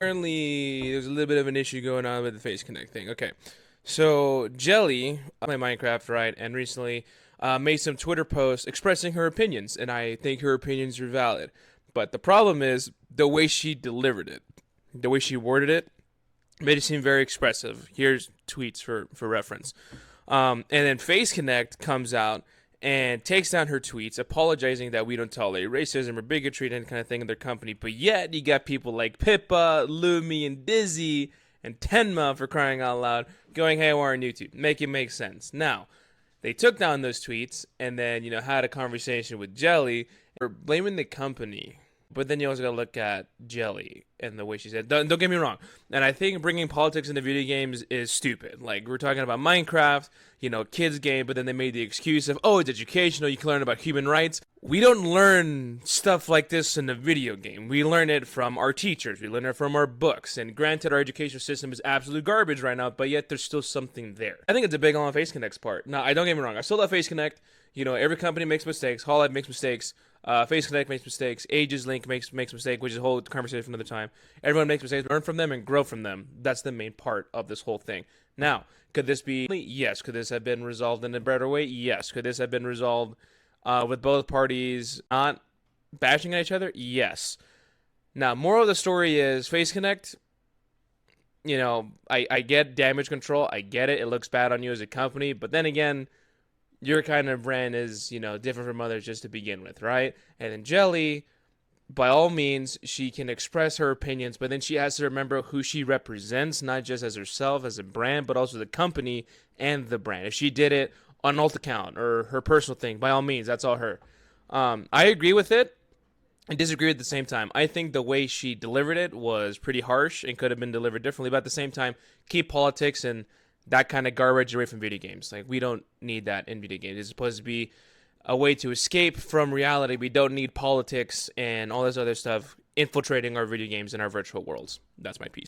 Apparently, there's a little bit of an issue going on with the Face Connect thing. Okay, so Jelly, I play Minecraft, right, and recently made some Twitter posts expressing her opinions, and I think her opinions are valid. But the problem is the way she delivered it, the way she worded it, made it seem very expressive. Here's tweets for reference. And then Face Connect comes out and takes down her tweets, apologizing that we don't tolerate racism or bigotry and any kind of thing in their company. But yet, you got people like Pippa, Lumi, and Dizzy, and Tenma, for crying out loud, going haywire on YouTube. Make it make sense. Now, they took down those tweets and then, had a conversation with Jelly for blaming the company. But then you also got to look at Jelly and the way she said. Don't get me wrong. And I think bringing politics into video games is stupid. Like, we're talking about Minecraft, kids game, but then they made the excuse of, oh, it's educational, you can learn about human rights. We don't learn stuff like this in a video game. We learn it from our teachers. We learn it from our books. And granted, our education system is absolute garbage right now, but yet there's still something there. I think it's a big on Face Connect's part. Now, I don't get me wrong. I still love Face Connect. Every company makes mistakes. Hololive makes mistakes. Face Connect makes mistakes. Ages Link makes mistakes, which is a whole conversation for another time. Everyone makes mistakes. Learn from them and grow from them. That's the main part of this whole thing. Now, could this be? Yes. Could this have been resolved in a better way? Yes. Could this have been resolved with both parties not bashing at each other? Yes. Now, moral of the story is Face Connect. I get damage control. I get it. It looks bad on you as a company. But then again, your kind of brand is, different from others just to begin with, right? And then Jelly, by all means, she can express her opinions, but then she has to remember who she represents, not just as herself, as a brand, but also the company and the brand. If she did it on an alt account or her personal thing, by all means, that's all her. I agree with it. I disagree at the same time. I think the way she delivered it was pretty harsh and could have been delivered differently, but at the same time, keep politics and that kind of garbage away from video games. Like, we don't need that in video games. It's supposed to be a way to escape from reality. We don't need politics and all this other stuff infiltrating our video games and our virtual worlds. That's my piece.